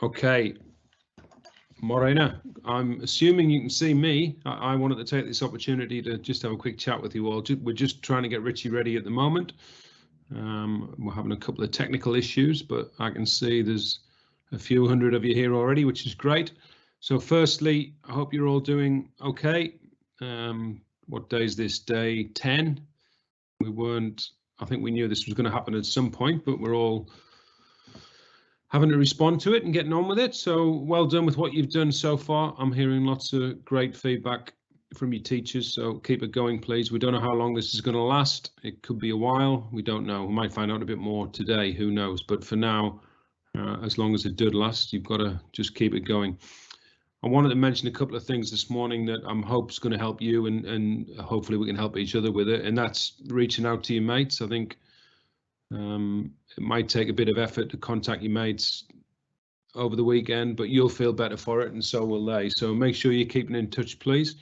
Okay, Morena, I'm assuming you can see me. I wanted to take this opportunity to just have a quick chat with you all. We're just trying to get Richie ready at the moment. We're having a couple of technical issues, but I can see there's a few hundred of you here already, which is great. So firstly, I hope you're all doing okay. What day is this? Day 10. I think we knew this was going to happen at some point, but we're all having to respond to it and getting on with it. So well done with what you've done so far. I'm hearing lots of great feedback from your teachers, so keep it going, please. We don't know how long this is going to last. It could be a while. We don't know. We might find out a bit more today. Who knows? But for now, as long as it did last, you've got to just keep it going. I wanted to mention a couple of things this morning that I'm hope's going to help you, and hopefully we can help each other with it. And that's reaching out to your mates. I think it might take a bit of effort to contact your mates over the weekend, but you'll feel better for it, and so will they. So make sure you're keeping in touch, please.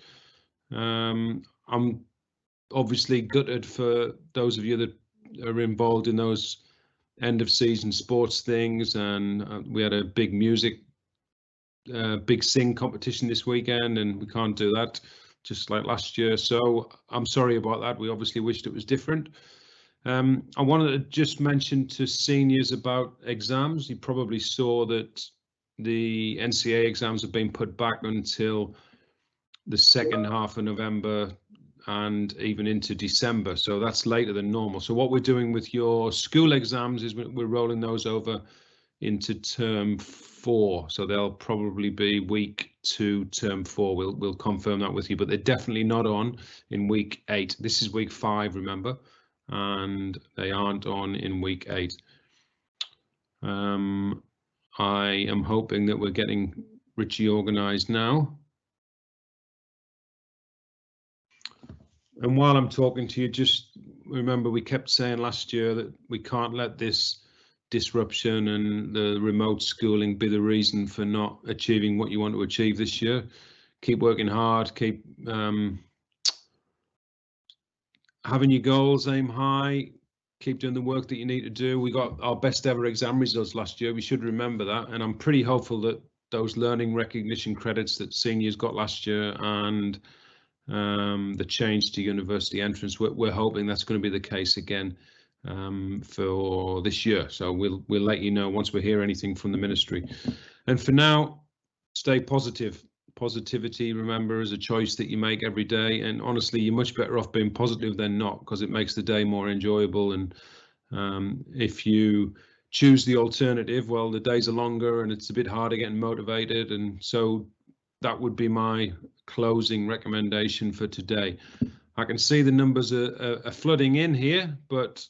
I'm obviously gutted for those of you that are involved in those end of season sports things, and we had a big big sing competition this weekend, and we can't do that just like last year. So I'm sorry about that. We obviously wished it was different. I wanted to just mention to seniors about exams. You probably saw that the NCA exams have been put back until the second half of November and even into December. So that's later than normal. So what we're doing with your school exams is we're rolling those over into term 4. So they'll probably be week 2, term 4. We'll confirm that with you, but they're definitely not on in week 8. This is week 5, remember, and they aren't on in week 8. I am hoping that we're getting Richie organised now. And while I'm talking to you, just remember we kept saying last year that we can't let this disruption and the remote schooling be the reason for not achieving what you want to achieve this year. Keep working hard, keep having your goals, aim high, keep doing the work that you need to do. We got our best ever exam results last year. We should remember that. And I'm pretty hopeful that those learning recognition credits that seniors got last year and the change to university entrance, we're hoping that's going to be the case again for this year. So we'll let you know once we hear anything from the ministry. And for now, stay positive. Positivity, remember, is a choice that you make every day, and honestly you're much better off being positive than not, because it makes the day more enjoyable. And if you choose the alternative, well, the days are longer and it's a bit harder getting motivated. And so that would be my closing recommendation for today. I can see the numbers are flooding in here, but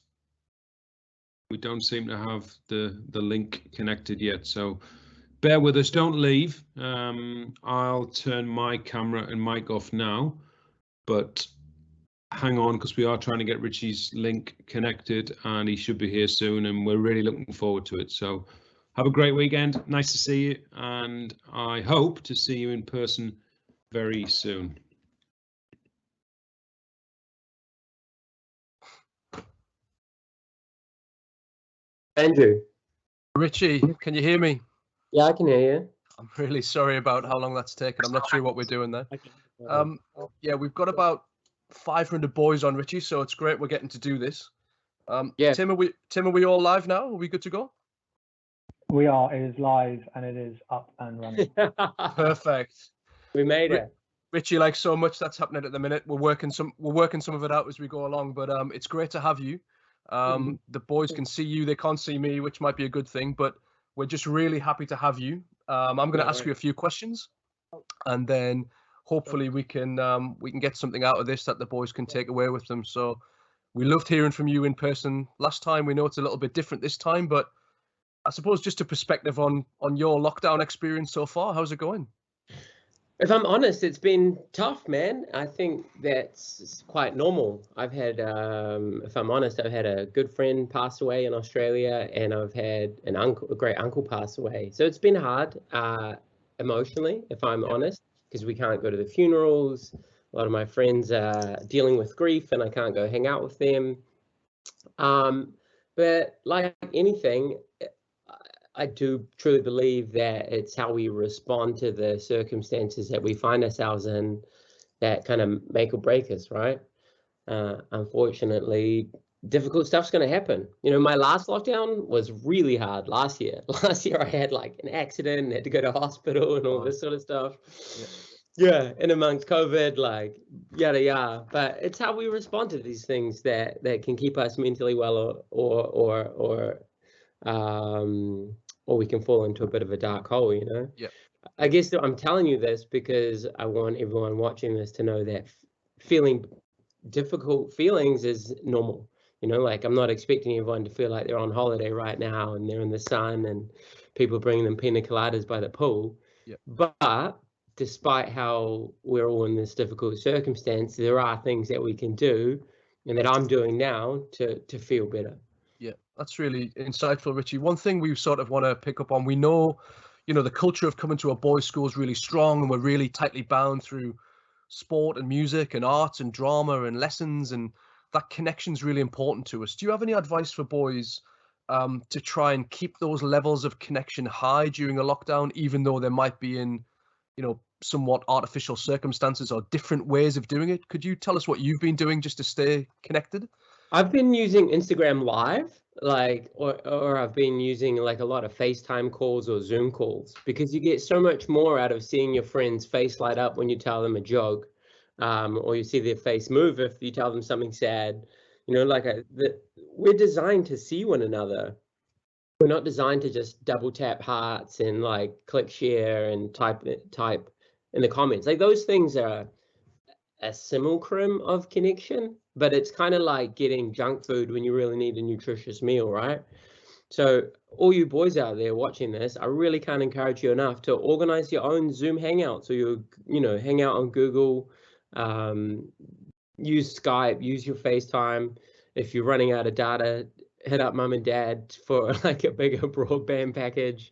we don't seem to have the link connected yet, so bear with us, don't leave. I'll turn my camera and mic off now, but hang on, because we are trying to get Richie's link connected and he should be here soon, and we're really looking forward to it. So have a great weekend. Nice to see you, and I hope to see you in person very soon. Andrew. Richie, can you hear me? Yeah, I can hear you. I'm really sorry about how long that's taken. I'm not sure what we're doing there. Yeah, we've got about 500 boys on, Richie, so it's great we're getting to do this. Yeah. Tim, are we all live now? Are we good to go? We are. It is live and it is up and running. Perfect. We made it. Richie, like so much that's happening at the minute. We're working some of it out as we go along, but it's great to have you. The boys can see you, they can't see me, which might be a good thing, but we're just really happy to have you. I'm going to ask you a few questions, and then hopefully we can get something out of this that the boys can take away with them. So we loved hearing from you in person last time. We know it's a little bit different this time, but I suppose just a perspective on your lockdown experience so far. How's it going? If I'm honest, it's been tough, man. I think that's quite normal. I've had, if I'm honest, I've had a good friend pass away in Australia, and I've had a great uncle pass away. So it's been hard emotionally, if I'm honest, because we can't go to the funerals. A lot of my friends are dealing with grief, and I can't go hang out with them. But like anything, I do truly believe that it's how we respond to the circumstances that we find ourselves in that kind of make or break us, right? Unfortunately, difficult stuff's going to happen. You know, my last lockdown was really hard last year. Last year I had like an accident and had to go to hospital and all this sort of stuff. Yeah, and amongst COVID, like yada yada. But it's how we respond to these things that can keep us mentally well, or we can fall into a bit of a dark hole, you know. Yeah. I guess that I'm telling you this because I want everyone watching this to know that feeling difficult feelings is normal. You know, like I'm not expecting everyone to feel like they're on holiday right now and they're in the sun and people bringing them pina coladas by the pool. Yeah. But despite how we're all in this difficult circumstance, there are things that we can do and that I'm doing now to feel better. Yeah, that's really insightful, Richie. One thing we sort of want to pick up on, we know, you know, the culture of coming to a boys' school is really strong and we're really tightly bound through sport and music and arts and drama and lessons, and that connection is really important to us. Do you have any advice for boys to try and keep those levels of connection high during a lockdown, even though they might be in, you know, somewhat artificial circumstances or different ways of doing it? Could you tell us what you've been doing just to stay connected? I've been using Instagram Live, like, or I've been using like a lot of FaceTime calls or Zoom calls, because you get so much more out of seeing your friend's face light up when you tell them a joke, or you see their face move if you tell them something sad. You know, like we're designed to see one another. We're not designed to just double tap hearts and like click share and type in the comments. Like those things are a simulacrum of connection, but it's kind of like getting junk food when you really need a nutritious meal, right? So all you boys out there watching this, I really can't encourage you enough to organize your own Zoom hangouts, or you know, hang out on Google, use Skype, use your FaceTime. If you're running out of data, hit up mum and dad for like a bigger broadband package,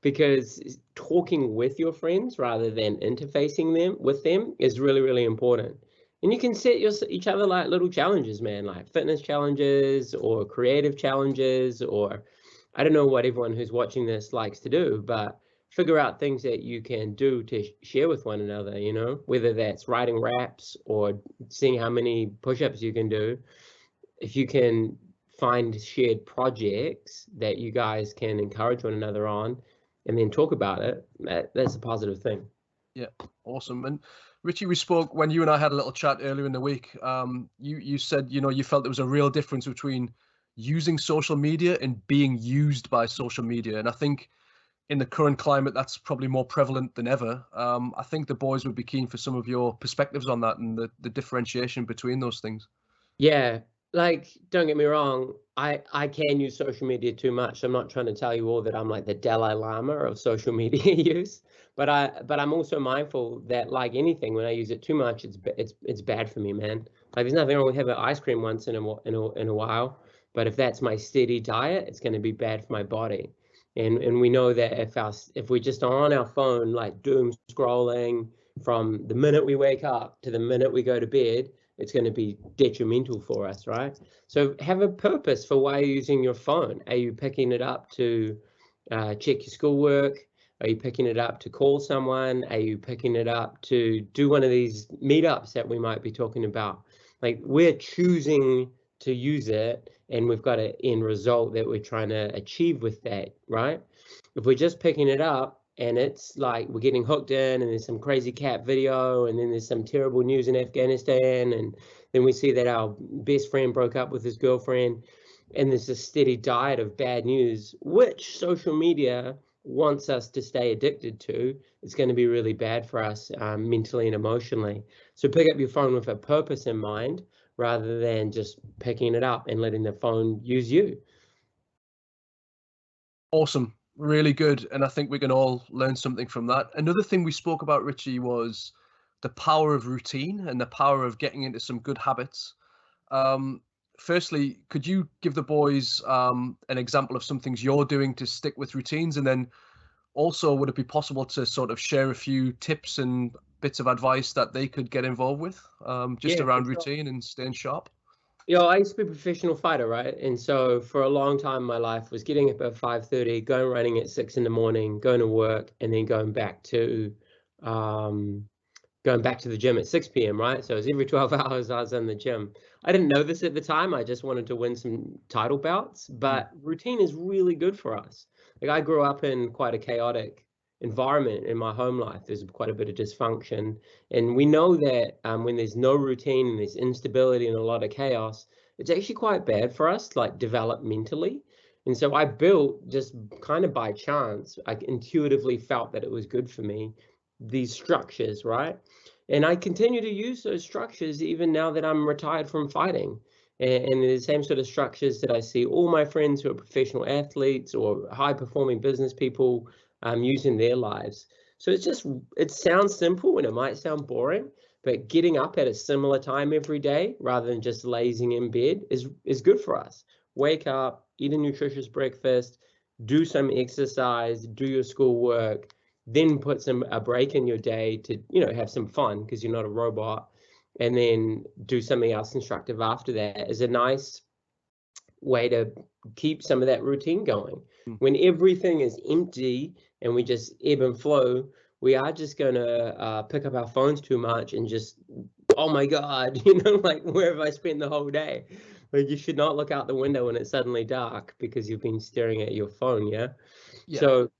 because talking with your friends rather than interfacing with them is really, really important. And you can set each other like little challenges, man, like fitness challenges or creative challenges, or I don't know what everyone who's watching this likes to do, but figure out things that you can do to share with one another, you know, whether that's writing raps or seeing how many push-ups you can do. If you can find shared projects that you guys can encourage one another on and then talk about it, that's a positive thing. Yeah, awesome. And Richie, we spoke when you and I had a little chat earlier in the week. You said, you know, you felt there was a real difference between using social media and being used by social media. And I think in the current climate, that's probably more prevalent than ever. I think the boys would be keen for some of your perspectives on that and the differentiation between those things. Yeah, like, don't get me wrong, I can use social media too much. I'm not trying to tell you all that I'm like the Dalai Lama of social media use, but I'm also mindful that, like anything, when I use it too much, it's bad for me, man. Like, there's nothing wrong with having ice cream once in a while, but if that's my steady diet, it's going to be bad for my body. And we know that if we're just on our phone, like doom scrolling from the minute we wake up to the minute we go to bed, it's going to be detrimental for us, right? So have a purpose for why you're using your phone. Are you picking it up to check your schoolwork? Are you picking it up to call someone? Are you picking it up to do one of these meetups that we might be talking about? Like, we're choosing to use it, and we've got an end result that we're trying to achieve with that, right? If we're just picking it up and it's like we're getting hooked in, and there's some crazy cat video, and then there's some terrible news in Afghanistan, and then we see that our best friend broke up with his girlfriend, and there's a steady diet of bad news, which social media wants us to stay addicted to. It's going to be really bad for us mentally and emotionally. So pick up your phone with a purpose in mind, rather than just picking it up and letting the phone use you. Awesome. Really good. And I think we can all learn something from that. Another thing we spoke about, Richie, was the power of routine and the power of getting into some good habits. Firstly, could you give the boys an example of some things you're doing to stick with routines? And then also, would it be possible to sort of share a few tips and bits of advice that they could get involved with, just around routine and staying sharp? I used to be a professional fighter, right? And so for a long time, my life was getting up at 5:30, going running at 6 in the morning, going to work, and then um, going back to the gym at 6 p.m., right? So it was every 12 hours I was in the gym. I didn't know this at the time. I just wanted to win some title bouts, but routine is really good for us. Like I grew up in quite a chaotic environment in my home life. There's quite a bit of dysfunction. And we know that when there's no routine and there's instability and a lot of chaos, it's actually quite bad for us, like developmentally. And so I built just kind of by chance, I intuitively felt that it was good for me, these structures, right? And I continue to use those structures even now that I'm retired from fighting. And the same sort of structures that I see all my friends who are professional athletes or high performing business people use in their lives. So it sounds simple and it might sound boring, but getting up at a similar time every day rather than just lazing in bed is good for us. Wake up, eat a nutritious breakfast, do some exercise, do your schoolwork, then put a break in your day to have some fun because you're not a robot, and then do something else constructive after that is a nice way to keep some of that routine going. When everything is empty and we just ebb and flow, we are just going to pick up our phones too much and just, oh my God, like where have I spent the whole day? Like you should not look out the window when it's suddenly dark because you've been staring at your phone. Yeah. So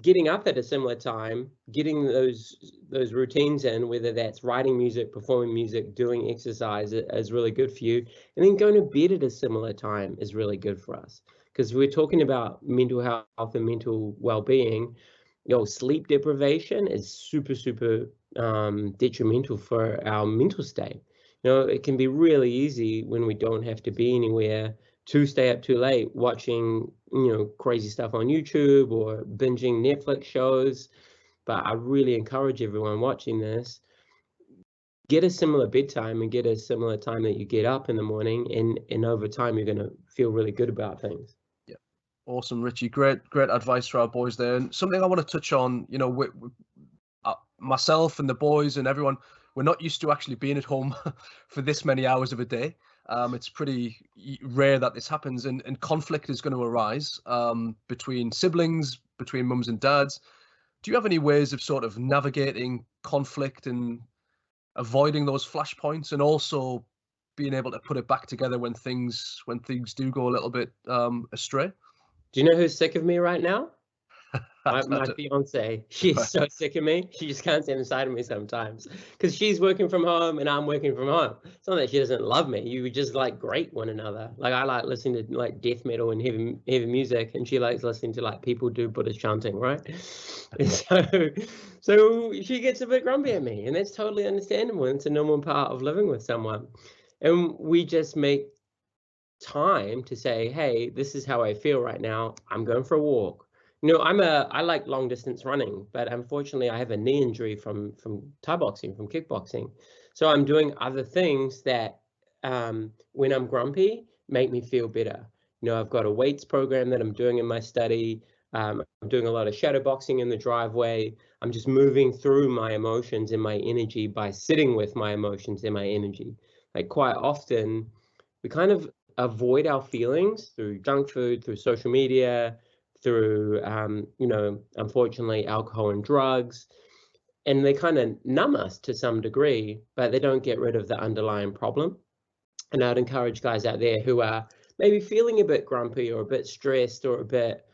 getting up at a similar time, getting those routines in, whether that's writing music, performing music, doing exercise, is really good for you. And then going to bed at a similar time is really good for us, because we're talking about mental health and mental well-being. Sleep deprivation is super detrimental for our mental state. It can be really easy when we don't have to be anywhere to stay up too late watching, crazy stuff on YouTube or binging Netflix shows. But I really encourage everyone watching this, get a similar bedtime and get a similar time that you get up in the morning, and over time you're going to feel really good about things. Yeah, awesome, Richie. Great advice for our boys there. And something I want to touch on, myself and the boys and everyone, we're not used to actually being at home for this many hours of a day. It's pretty rare that this happens, and conflict is going to arise between siblings, between mums and dads. Do you have any ways of sort of navigating conflict and avoiding those flashpoints, and also being able to put it back together when things do go a little bit astray? Do you know who's sick of me right now? My fiance. She's so sick of me. She just can't stand inside of me sometimes because she's working from home and I'm working from home. It's not that she doesn't love me. You just like grate one another. Like I like listening to like death metal and heavy music, and she likes listening to like people do Buddhist chanting, right? And so she gets a bit grumpy at me, and that's totally understandable. It's a normal part of living with someone, and we just make time to say, hey, this is how I feel right now. I'm going for a walk. I like long distance running, but unfortunately I have a knee injury from Thai boxing, from kickboxing. So I'm doing other things that when I'm grumpy make me feel better. I've got a weights program that I'm doing in my study. I'm doing a lot of shadow boxing in the driveway. I'm just moving through my emotions and my energy by sitting with my emotions and my energy. Like quite often we kind of avoid our feelings through junk food, through social media, through, unfortunately, alcohol and drugs. And they kind of numb us to some degree, but they don't get rid of the underlying problem. And I'd encourage guys out there who are maybe feeling a bit grumpy or a bit stressed or a bit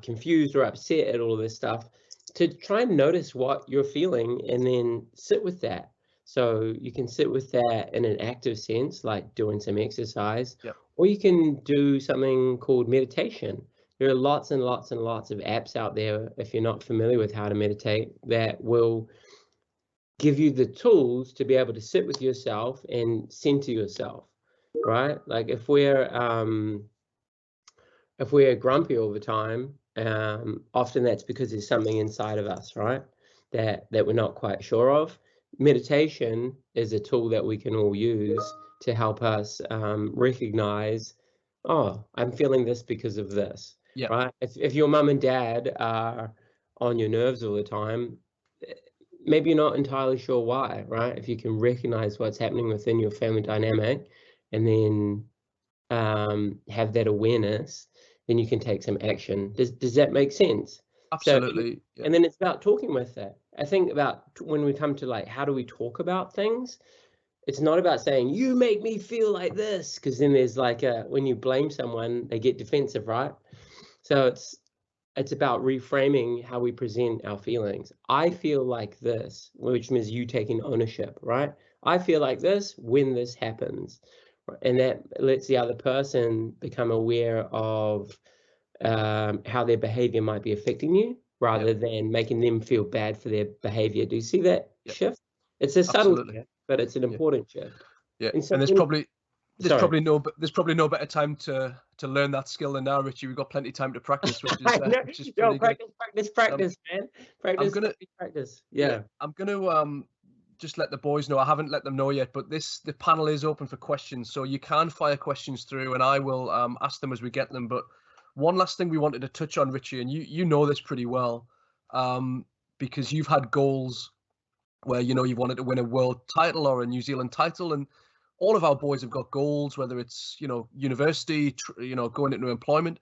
confused or upset at all of this stuff to try and notice what you're feeling and then sit with that. So you can sit with that in an active sense, like doing some exercise, or you can do something called meditation. There are lots and lots and lots of apps out there, if you're not familiar with how to meditate, that will give you the tools to be able to sit with yourself and center yourself, right? Like if we're grumpy all the time, often that's because there's something inside of us, right? That we're not quite sure of. Meditation is a tool that we can all use to help us recognize, oh, I'm feeling this because of this, right? If your mum and dad are on your nerves all the time, maybe you're not entirely sure why, right? If you can recognize what's happening within your family dynamic and then have that awareness, then you can take some action. Does that make sense? Absolutely. So, and then it's about talking with it. I think about when we come to like, how do we talk about things? It's not about saying, you make me feel like this, because then there's like when you blame someone, they get defensive, right? So it's about reframing how we present our feelings. I feel like this, which means you taking ownership, right? I feel like this when this happens. And that lets the other person become aware of how their behavior might be affecting you, rather than making them feel bad for their behavior. Do you see that shift? It's a subtle shift, but it's an important shift. Yeah, and there's probably no better time to learn that skill than now, Richie. We've got plenty of time to practice, which is pretty good. Practice, man. Practice. Yeah. I'm gonna just let the boys know. I haven't let them know yet, but the panel is open for questions, so you can fire questions through, and I will ask them as we get them. But one last thing we wanted to touch on, Richie, and you know this pretty well, because you've had goals where you wanted to win a world title or a New Zealand title, and all of our boys have got goals, whether it's university, going into employment.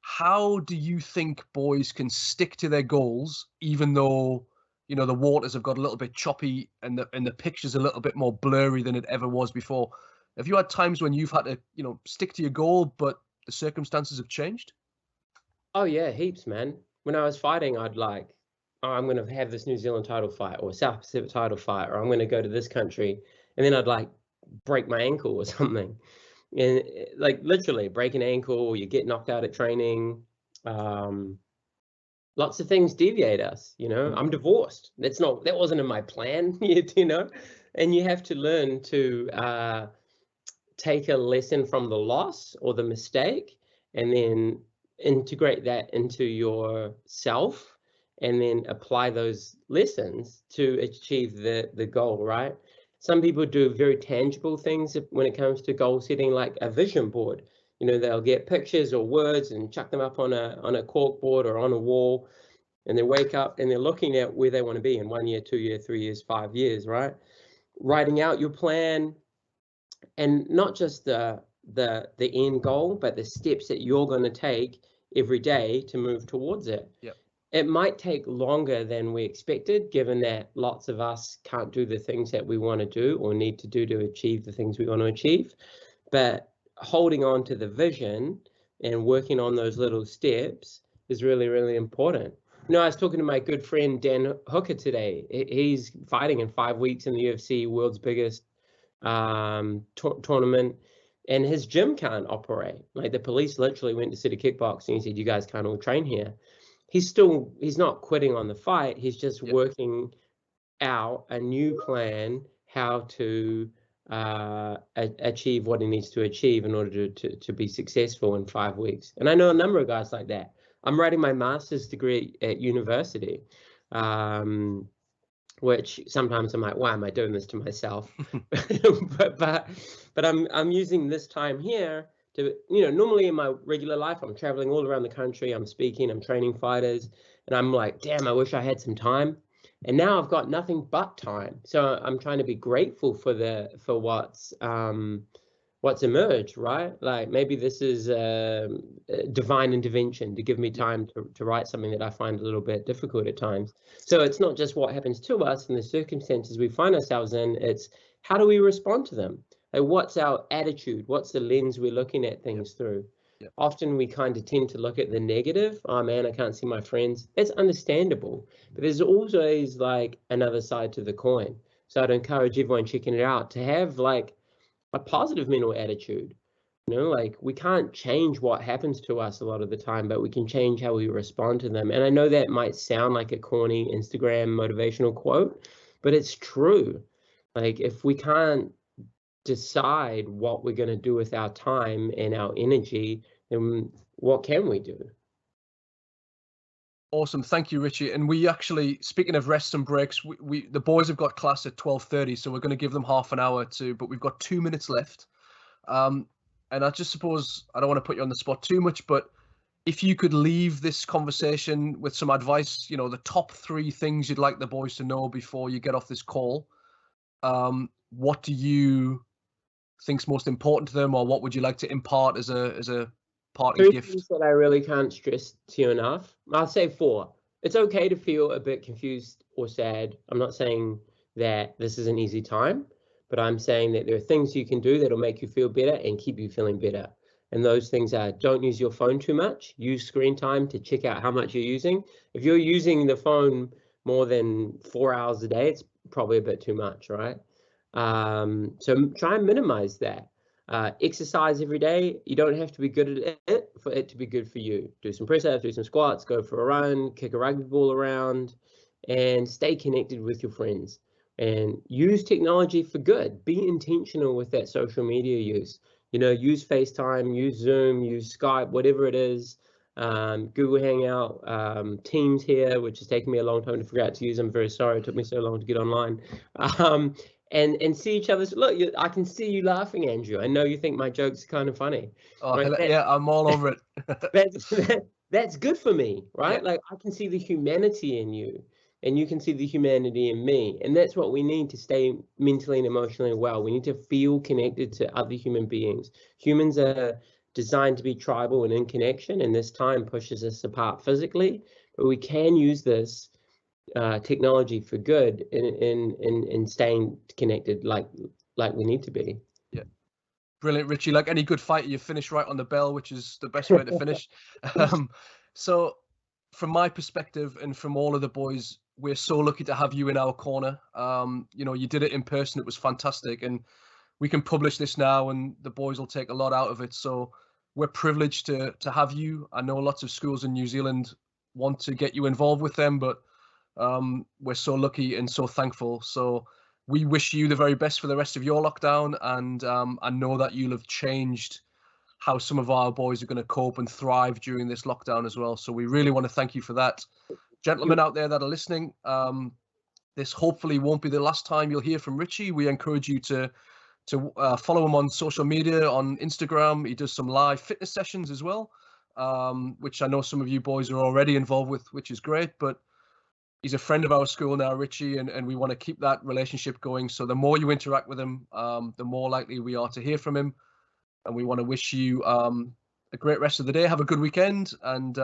How do you think boys can stick to their goals, even though the waters have got a little bit choppy and the picture's a little bit more blurry than it ever was before? Have you had times when you've had to stick to your goal, but the circumstances have changed? Oh yeah, heaps, man. When I was fighting, I'd like, oh, I'm going to have this New Zealand title fight or South Pacific title fight, or I'm going to go to this country, and then I'd like break my ankle or something, and like literally break an ankle, or you get knocked out at training. Lots of things deviate us. I'm divorced. That wasn't in my plan yet, and you have to learn to take a lesson from the loss or the mistake, and then integrate that into yourself, and then apply those lessons to achieve the goal, right? Some people do very tangible things when it comes to goal setting, like a vision board. They'll get pictures or words and chuck them up on a cork board or on a wall, and they wake up and they're looking at where they want to be in 1 year, 2 year, 3 years, 5 years, right? Writing out your plan, and not just the end goal, but the steps that you're going to take every day to move towards it. Yep. It might take longer than we expected, given that lots of us can't do the things that we want to do or need to do to achieve the things we want to achieve. But holding on to the vision and working on those little steps is really, really important. I was talking to my good friend Dan Hooker today. He's fighting in 5 weeks in the UFC, world's biggest tournament, and his gym can't operate. Like, the police literally went to City Kickboxing and said, you guys can't all train here. He's not quitting on the fight. He's just working out a new plan, how to achieve what he needs to achieve in order to be successful in 5 weeks. And I know a number of guys like that. I'm writing my master's degree at university, which sometimes I'm like, why am I doing this to myself? but I'm using this time here to, normally in my regular life, I'm traveling all around the country, I'm speaking, I'm training fighters, and I'm like, damn, I wish I had some time. And now I've got nothing but time. So I'm trying to be grateful for what's emerged, right? Like, maybe this is a divine intervention to give me time to write something that I find a little bit difficult at times. So it's not just what happens to us and the circumstances we find ourselves in, it's how do we respond to them? Like, what's our attitude? What's the lens we're looking at things through? Yep. Often we kind of tend to look at the negative. Oh man, I can't see my friends. It's understandable, but there's always like another side to the coin. So I'd encourage everyone checking it out to have like a positive mental attitude. Like, we can't change what happens to us a lot of the time, but we can change how we respond to them. And I know that might sound like a corny Instagram motivational quote, but it's true. Like, if we can't decide what we're going to do with our time and our energy, then what can we do? Awesome. Thank you, Richie. And we actually, speaking of rests and breaks, the boys have got class at 12:30, so we're going to give them half an hour but we've got 2 minutes left. And I just suppose, I don't want to put you on the spot too much, but if you could leave this conversation with some advice, the top 3 things you'd like the boys to know before you get off this call, what do you think's most important to them, or what would you like to impart as a party Three gift? things that I really can't stress to you enough. I'll say 4. It's okay to feel a bit confused or sad. I'm not saying that this is an easy time, but I'm saying that there are things you can do that'll make you feel better and keep you feeling better. And those things are, don't use your phone too much. Use screen time to check out how much you're using. If you're using the phone more than 4 hours a day, it's probably a bit too much, right? So try and minimize that. Exercise every day. You don't have to be good at it for it to be good for you. Do some press-ups, do some squats, go for a run, kick a rugby ball around, and stay connected with your friends. And use technology for good. Be intentional with that social media use. You know, use FaceTime, use Zoom, use Skype, whatever it is. Google Hangout, Teams here, which has taken me a long time to figure out to use. I'm very sorry it took me so long to get online. And see each other's look. I can see you laughing, Andrew. I know you think my jokes are kind of funny. Oh, right? yeah, I'm all over it. That's good for me, right? Yeah. Like I can see the humanity in you, and you can see the humanity in me, and that's what we need to stay mentally and emotionally well. We need to feel connected to other human beings. Humans are designed to be tribal and in connection, and this time pushes us apart physically, but we can use this technology for good in staying connected like we need to be. Yeah, brilliant, Richie. Like any good fighter, you finish right on the bell, which is the best way to finish. So from my perspective and from all of the boys, we're so lucky to have you in our corner. You know, you did it in person. It was fantastic, and we can publish this now and the boys will take a lot out of it. So we're privileged to have you. I know lots of schools in New Zealand want to get you involved with them, but we're so lucky and so thankful. So we wish you the very best for the rest of your lockdown, and I know that you'll have changed how some of our boys are going to cope and thrive during this lockdown as well. So we really want to thank you for that. Gentlemen out there that are listening, this hopefully won't be the last time you'll hear from Richie. We encourage you to follow him on social media, on Instagram. He does some live fitness sessions as well, which I know some of you boys are already involved with, which is great. But he's a friend of our school now, Richie, and we want to keep that relationship going. So the more you interact with him, the more likely we are to hear from him. And we want to wish you a great rest of the day. Have a good weekend, and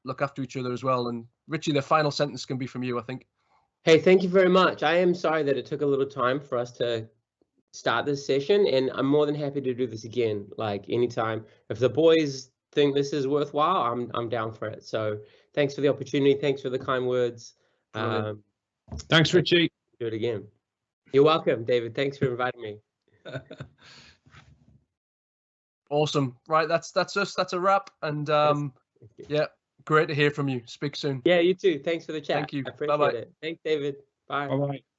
look after each other as well. And Richie, the final sentence can be from you, I think. Hey, thank you very much. I am sorry that it took a little time for us to start this session, and I'm more than happy to do this again, like anytime. If the boys think this is worthwhile, I'm down for it. So thanks for the opportunity. Thanks for the kind words. Thanks, Richie. Do it again. You're welcome, David. Thanks for inviting me. Awesome. Right, that's us. That's a wrap. And yeah, great to hear from you. Speak soon. Yeah, you too. Thanks for the chat. Thank you. I appreciate Bye-bye. it. Thanks, David. Bye. Bye-bye.